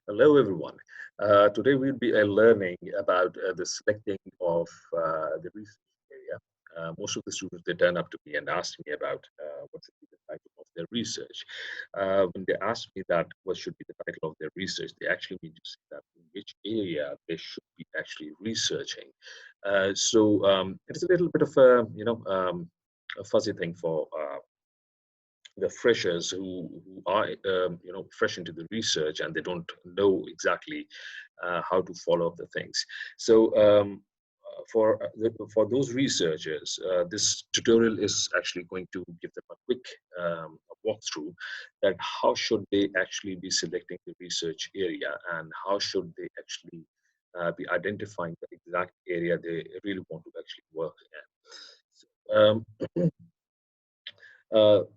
Hello, everyone. Today we'll be learning about the selecting of the research area. Most of the students, they turn up to me and ask me about what should be the title of their research. When they ask me that what should be the title of their research, they actually mean to say that in which area they should be actually researching. It's a little bit of a fuzzy thing for the freshers who are fresh into the research and they don't know exactly how to follow up the things. For those researchers, this tutorial is actually going to give them a quick walkthrough that how should they actually be selecting the research area and how should they actually be identifying the exact area they really want to actually work in.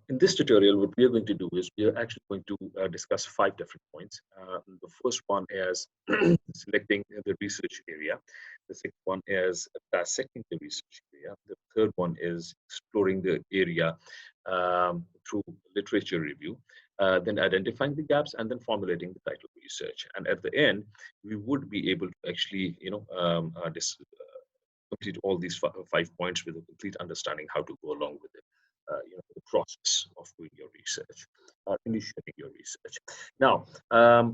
In this tutorial, what we are going to do is we are actually going to discuss 5 different points. The first one is selecting the research area. The second one is dissecting the research area. The third one is exploring the area through literature review. Then identifying the gaps and then formulating the title research. And at the end, we would be able to actually, complete all these 5 points with a complete understanding how to go along with it. The process of doing your research, initiating your research. Now, uh,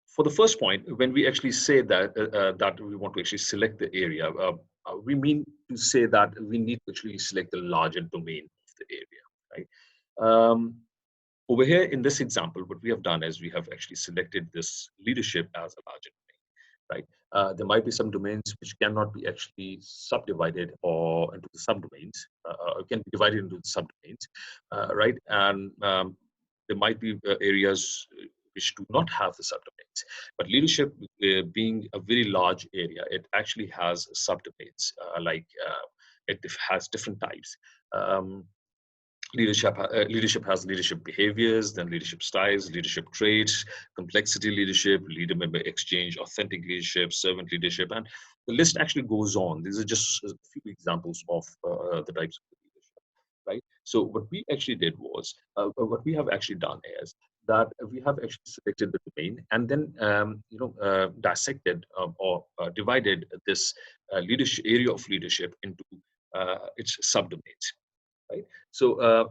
for the first point, when we actually say that we want to actually select the area, we mean to say that we need to actually select the larger domain of the area, right? Over here in this example, what we have done is we have actually selected this leadership as a larger domain, right? There might be some domains which cannot be actually subdivided or into the subdomains, can be divided into the subdomains, right? And there might be areas which do not have the subdomains. But leadership, being a very large area, it actually has subdomains, it has different types. Leadership has leadership behaviors, then leadership styles, leadership traits, complexity leadership, leader member exchange, authentic leadership, servant leadership, and the list actually goes on. These are just a few examples of the types of leadership, right? So what we actually did was, what we have actually done is that we have actually selected the domain and then dissected or divided this leadership area of leadership into its subdomains, right?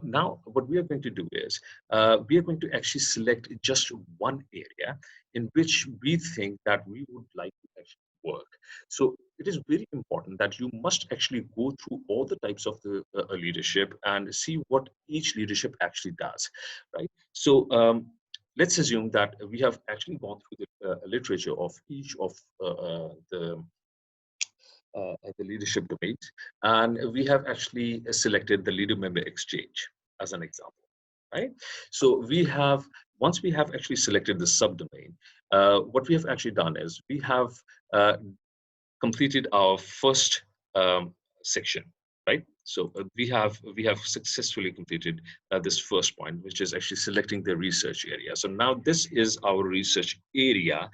Now what we are going to do is we are going to actually select just one area in which we think that we would like to actually work. So it is very important that you must actually go through all the types of the leadership and see what each leadership actually does, right? Let's assume that we have actually gone through the literature of each of the leadership domains. And we have actually selected the leader member exchange as an example, right? So we have, once we have actually selected the subdomain, what we have actually done is we have uh, completed our first section, right? So we have successfully completed this first point, which is actually selecting the research area. So now this is our research area,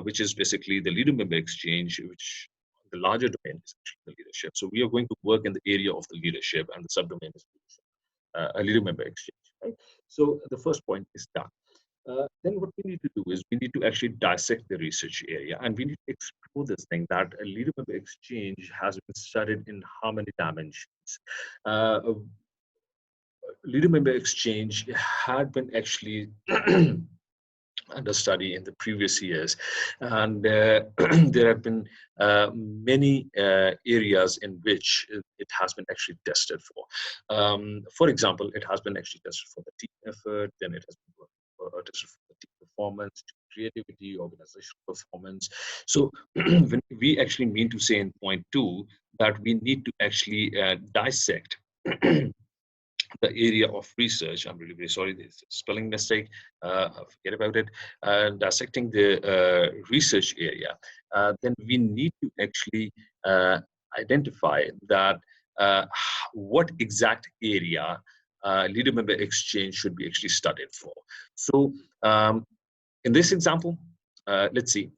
which is basically the leader member exchange, which the larger domain is actually the leadership. So we are going to work in the area of the leadership, and the subdomain is leadership, a leader member exchange, right? So the first point is done. Then what we need to do is we need to actually dissect the research area and we need to explore this thing that a leader member exchange has been studied in how many dimensions. Leader member exchange had been actually under study in the previous years, and there have been many areas in which it has been actually tested for. For example, it has been actually tested for the team effort, then it has been tested for the team performance, creativity, organizational performance. So when we actually mean to say in point 2 that we need to actually dissect the area of research. I'm really very sorry, there's a spelling mistake. Forget about it. Dissecting the research area, then we need to actually identify that what exact area leader member exchange should be actually studied for. So in this example, let's see.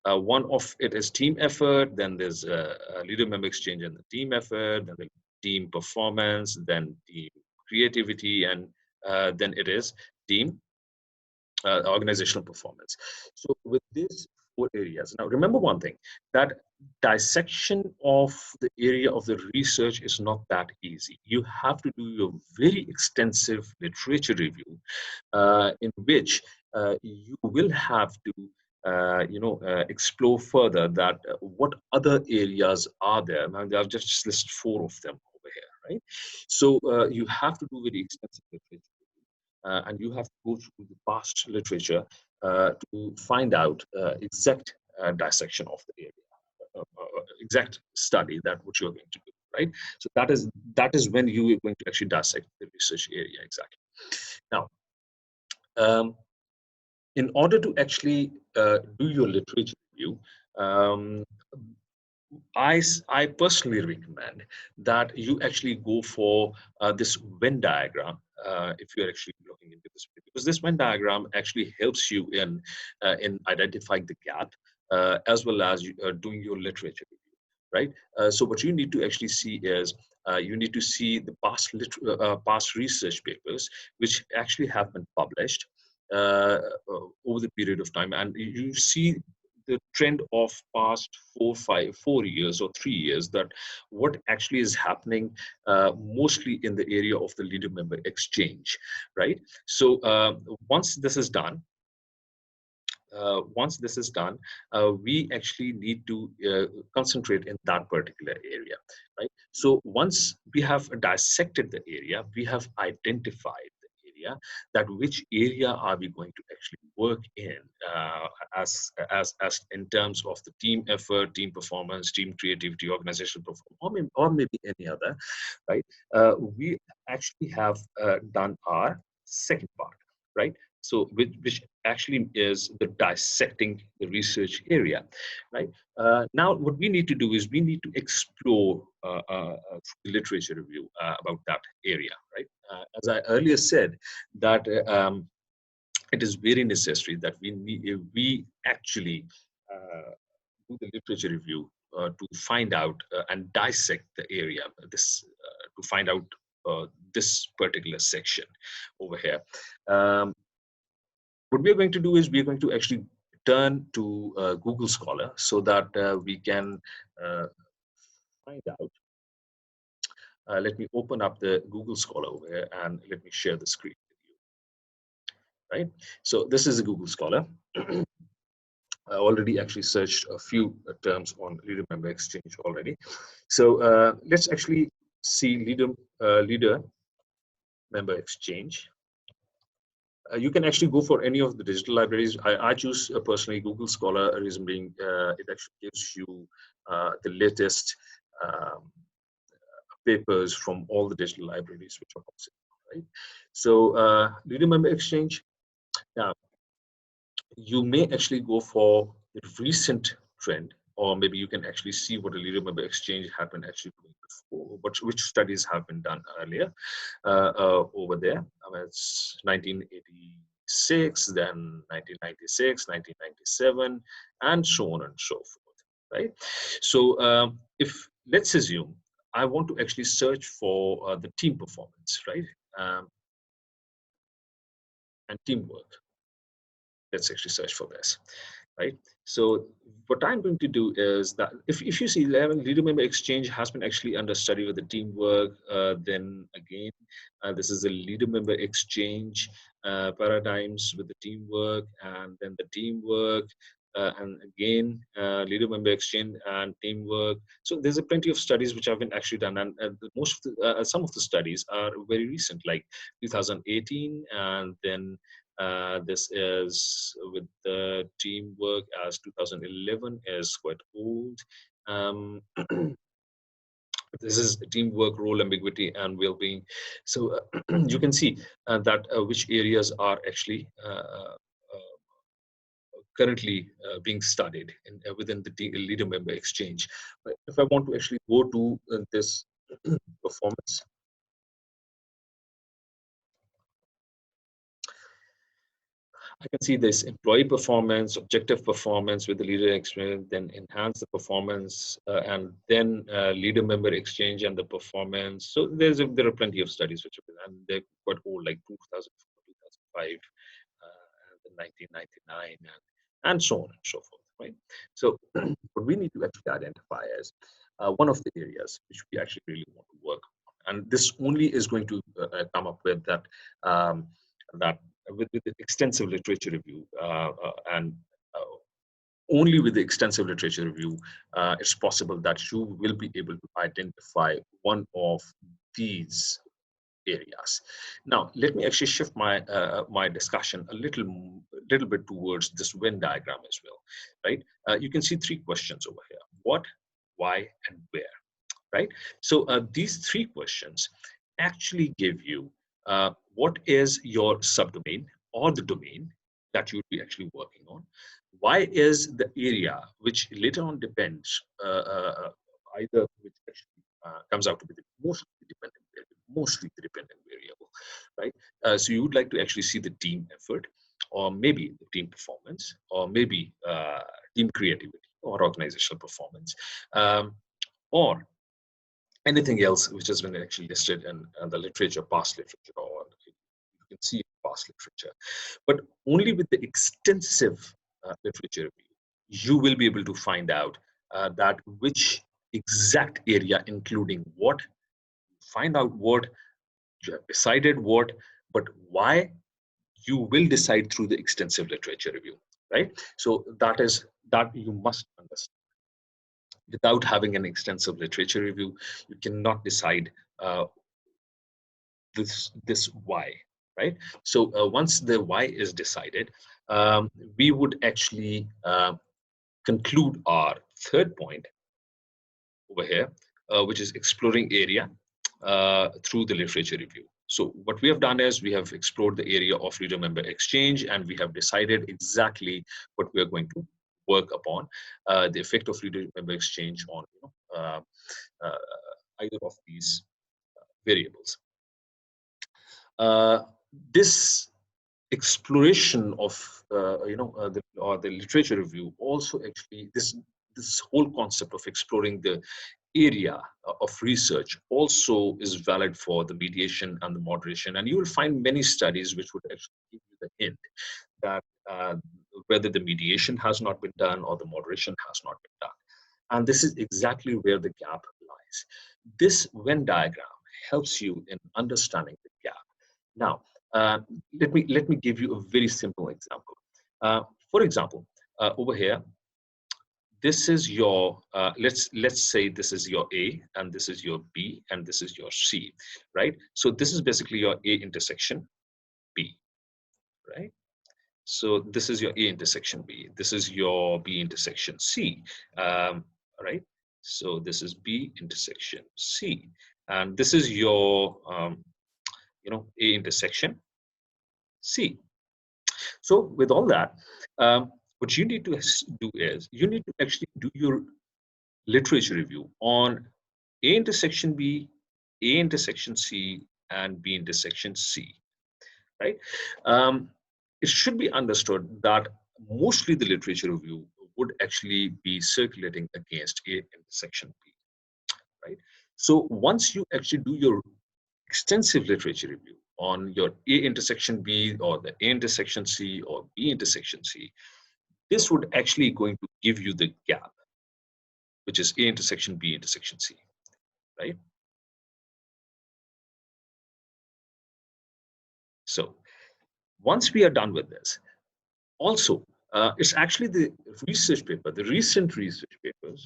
One of it is team effort, then there's a leader member exchange and the team effort, then the team performance, then team creativity, and then it is team organizational performance. So with these four areas, now remember one thing, that dissection of the area of the research is not that easy. You have to do a very extensive literature review, in which you will have to explore further that what other areas are there. Now, I've just listed four of them over here, right? So you have to do very extensive literature, and you have to go through the past literature to find out exact dissection of the area, exact study that what you're going to do, right? So that is when you are going to actually dissect the research area exactly. Now, um, in order to actually do your literature review, um, I personally recommend that you actually go for this Venn diagram if you're actually looking into this, because this Venn diagram actually helps you in identifying the gap as well as doing your literature review, right? So what you need to actually see is you need to see the past research papers which actually have been published over the period of time, and you see the trend of past 4 years or 3 years, that what actually is happening mostly in the area of the leader member exchange, right? So once this is done, we actually need to concentrate in that particular area, right? So once we have dissected the area, we have identified the area, that which area are we going to actually work in, as in terms of the team effort, team performance, team creativity, organizational performance, or maybe any other, right? We actually have done our second part, right? So which actually is the dissecting the research area, right? Now what we need to do is we need to explore literature review about that area, right? As I earlier said, that it is very necessary that we actually do the literature review to find out and dissect the area, to find out this particular section over here. What we're going to do is we're going to actually turn to Google Scholar so that we can uh, find out. Let me open up the Google Scholar over here and let me share the screen with you, right? So this is a Google Scholar. I already actually searched a few terms on leader member exchange already. So let's actually see leader member exchange. You can actually go for any of the digital libraries. I choose personally Google Scholar, reason being it actually gives you the latest um, papers from all the digital libraries which are possible, right? So leader member exchange. Now, you may actually go for the recent trend, or maybe you can actually see what a leader member exchange had been actually doing before, which studies have been done earlier over there. I mean, it's 1986, then 1996, 1997, and so on and so forth, right? So if let's assume I want to actually search for the team performance, right? And teamwork. Let's actually search for this, right? So what I'm going to do is that if you see leader member exchange has been actually under study with the teamwork, then again, this is the leader member exchange paradigms with the teamwork, and then the teamwork, and again, leader member exchange and teamwork. So there's a plenty of studies which have been actually done, and most of the, some of the studies are very recent, like 2018, and then this is with the teamwork as 2011 is quite old. Um, this is teamwork, role ambiguity, and well-being. So you can see that which areas are actually currently being studied within the leader member exchange. But if I want to actually go to this performance, I can see this employee performance, objective performance with the leader experience, then enhance the performance, and then leader member exchange and the performance. So there are plenty of studies which have been, and they're quite old, like 2004, 2005. 1999, and so on and so forth, right? So what we need to actually identify is one of the areas which we actually really want to work on. And this only is going to come up with that, that with the extensive literature review and only with the extensive literature review, it's possible that you will be able to identify one of these areas. Now, let me actually shift my discussion a little bit towards this Venn diagram as well, right? You can see three questions over here: what, why, and where, right? So these three questions actually give you what is your subdomain or the domain that you would be actually working on. Why is the area which later on depends either which actually comes out to be the mostly the dependent variable, right? So you would like to actually see the team effort, or maybe the team performance, or maybe team creativity or organizational performance, or anything else which has been actually listed in the literature, past literature, or you can see past literature. But only with the extensive literature review, you will be able to find out that which exact area, including what, find out what, you have decided what, but why, you will decide through the extensive literature review, right? So that you must understand. Without having an extensive literature review, you cannot decide this why, right? So once the why is decided, we would actually conclude our third point over here, which is exploring area through the literature review. So what we have done is we have explored the area of reader member exchange, and we have decided exactly what we are going to work upon, the effect of reader member exchange on uh, either of these variables. This exploration of the literature review also actually this whole concept of exploring the area of research also is valid for the mediation and the moderation, and you will find many studies which would actually give you the hint that whether the mediation has not been done or the moderation has not been done, and this is exactly where the gap lies. This Venn diagram helps you in understanding the gap. Now, let me give you a very simple example. For example, over here, this is your let's say this is your A, and this is your B, and this is your C, right? So this is basically your A intersection B, right? So this is your A intersection B. This is your B intersection C, right? So this is B intersection C, and this is your A intersection C. So with all that, what you need to do is you need to actually do your literature review on A intersection B, A intersection C, and B intersection C, right? It should be understood that mostly the literature review would actually be circulating against A intersection B, right? So once you actually do your extensive literature review on your A intersection B, or the A intersection C, or B intersection C, this would actually going to give you the gap, which is A intersection B intersection C, right? So once we are done with this, also, it's actually the research paper, the recent research papers,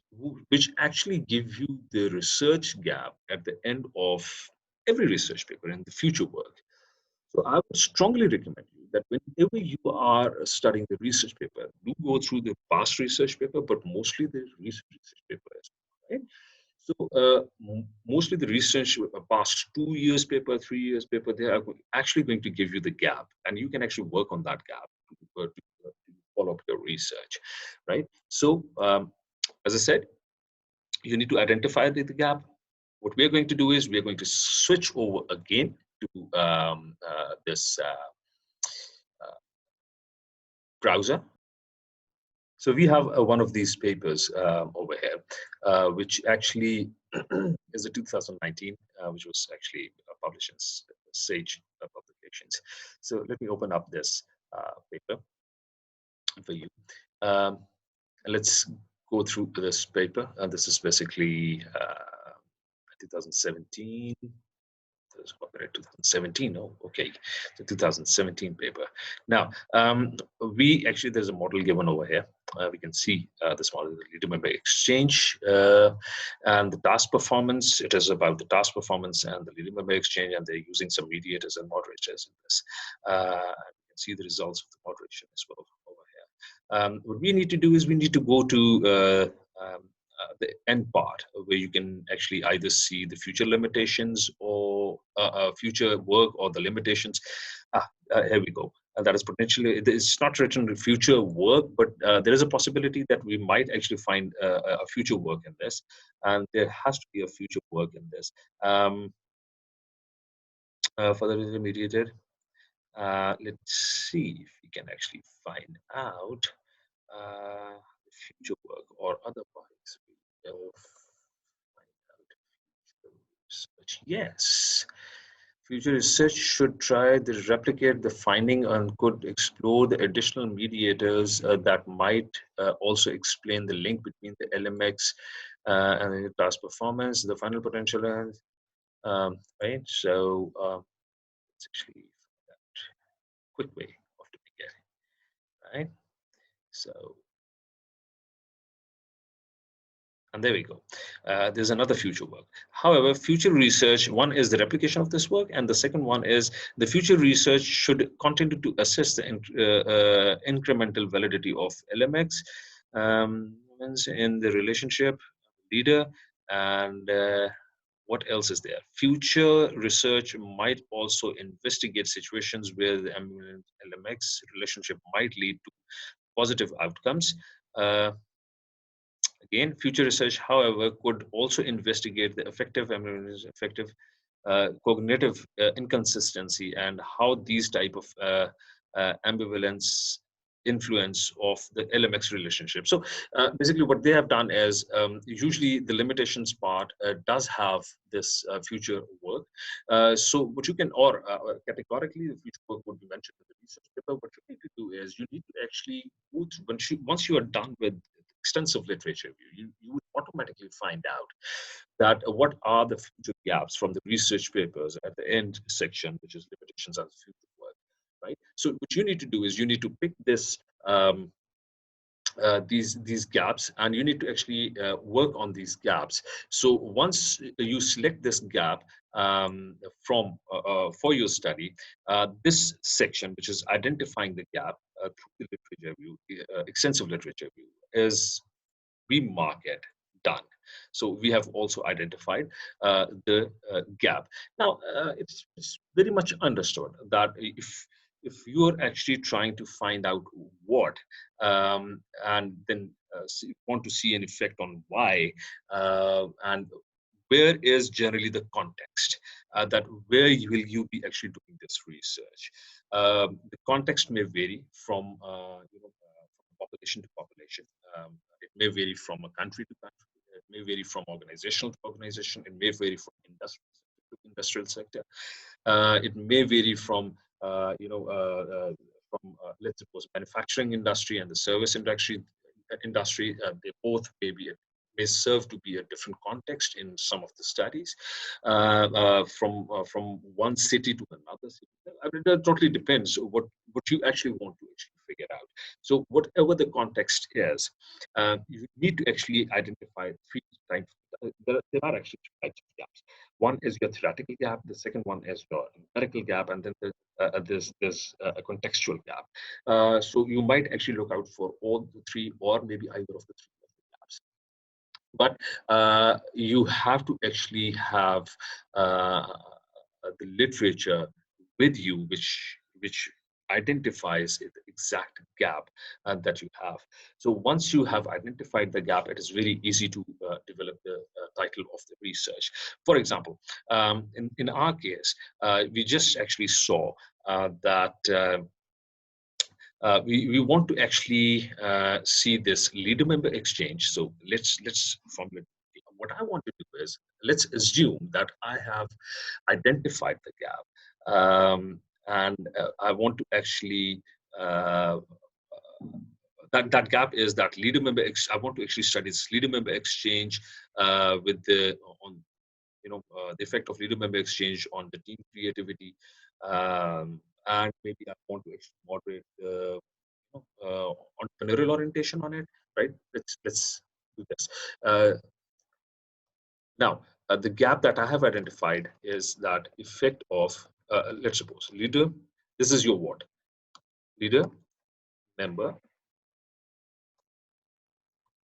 which actually give you the research gap at the end of every research paper in the future work. So I would strongly recommend you that whenever you are studying the research paper, do go through the past research paper, but mostly the recent research paper as well, right? So mostly the research past 2 years paper, 3 years paper, they are actually going to give you the gap, and you can actually work on that gap to follow up your research, right? So as I said, you need to identify the gap. What we are going to do is we are going to switch over again to this browser. So we have one of these papers over here, which actually is a 2019, which was actually published in Sage Publications. So let me open up this paper. for you. Um, let's go through this paper. This is basically 2017. This is copyright 2017. Oh, okay, the 2017 paper. Now, we actually, there's a model given over here. We can see this model, the leader member exchange, and the task performance. It is about the task performance and the leader member exchange, and they're using some mediators and moderators in this. You can see the results of the moderation as well over here. What we need to do is we need to go to the end part where you can actually either see the future limitations or future work or the limitations. Here we go. That is potentially, it's not written in future work, but there is a possibility that we might actually find a future work in this, and there has to be a future work in this. Further intermediated, let's see if we can actually find out future work or otherwise. We'll find out future research. Yes. Future research should try to replicate the finding and could explore the additional mediators that might also explain the link between the LMX and the task performance, the final potential, right? So it's actually that quick way of doing it, right? So, and there we go. There's another future work. However, future research, one is the replication of this work, and the second one is the future research should continue to assess the incremental validity of LMX in the relationship leader, and what else is there? Future research might also investigate situations where the LMX relationship might lead to positive outcomes. Again, future research, however, could also investigate the effective cognitive inconsistency and how these type of ambivalence influence of the LMX relationship. So basically what they have done is usually the limitations part does have this future work. So what you can, or categorically the future work would be mentioned in the research paper. What you need to do is you need to actually go through, once you are done with extensive literature review, you would automatically find out that what are the future gaps from the research papers at the end section, which is limitations and future work, right? So what you need to do is you need to pick this these gaps, and you need to actually work on these gaps. So once you select this gap from for your study, this section, which is identifying the gap through the literature review, extensive literature review, is we mark it done. So we have also identified the gap. Now it's very much understood that if you're actually trying to find out what and then want to see an effect on why and where is generally the context that where will you be actually doing this research. The context may vary from from population to population. It may vary from a country to country. It may vary from organization to organization. It may vary from industrial sector to industrial sector. It may vary from let's suppose manufacturing industry and the service industry. They both may serve to be a different context in some of the studies from one city to another city. I mean, that totally depends what you actually want to actually figure out. So whatever the context is, you need to actually identify three types. There are actually two types of gaps. One is your theoretical gap. The second one is your numerical gap, and then there's a contextual gap. So you might actually look out for all the three, or maybe either of the three of the gaps. But you have to actually have the literature with you, which identifies the exact gap that you have. So once you have identified the gap, it is very easy to develop the title of the research. For example, in our case, we just actually saw that we want to actually see this leader member exchange. So let's formulate. What I want to do is, let's assume that I have identified the gap, and I want to actually that gap is that leader member. I want to actually study this leader member exchange with the on the effect of leader member exchange on the team creativity, and maybe I want to actually moderate the entrepreneurial orientation on it. Right? Let's do this. Now, the gap that I have identified is that effect of, let's suppose, leader, this is your what? Leader, member,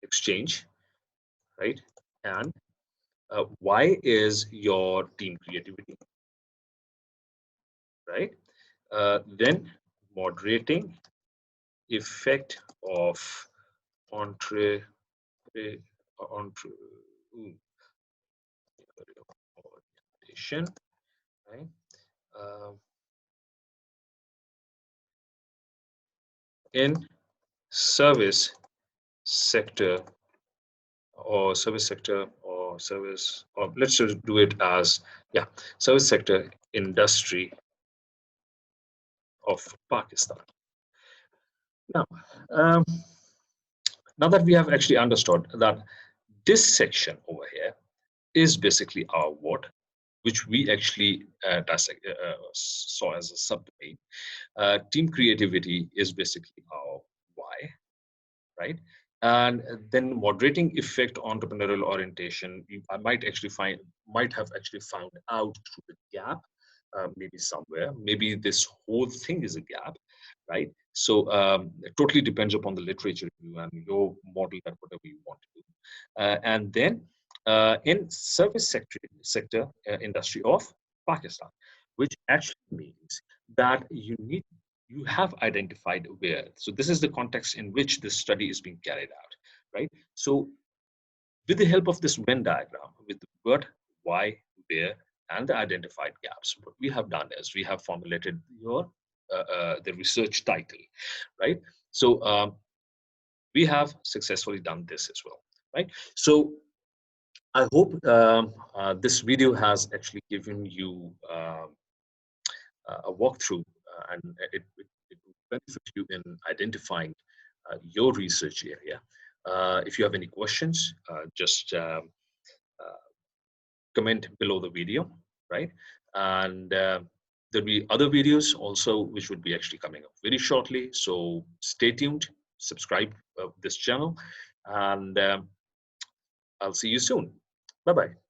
exchange, right? And why is your team creativity, right? Then moderating effect of entre, entre, ooh, orientation, right? Um, in service sector or service, or let's just do it as, yeah, service sector industry of Pakistan. Now, um, now that we have actually understood that this section over here is basically our what, which we actually saw as a subdomain. Team creativity is basically our why, right? And then moderating effect on entrepreneurial orientation, I might have actually found out through the gap, maybe somewhere. Maybe this whole thing is a gap, right? So it totally depends upon the literature review and your model that whatever you want to do. And then in service sector industry of Pakistan, which actually means that you have identified where. So this is the context in which this study is being carried out, right? So with the help of this Venn diagram, with the what, why, where, and the identified gaps, what we have done is we have formulated the research title, right? So we have successfully done this as well, right? So I hope this video has actually given you a walkthrough, and it will benefit you in identifying your research area. If you have any questions, just comment below the video, right? And there'll be other videos also which would be actually coming up very shortly. So stay tuned, subscribe this channel, and I'll see you soon. Bye bye.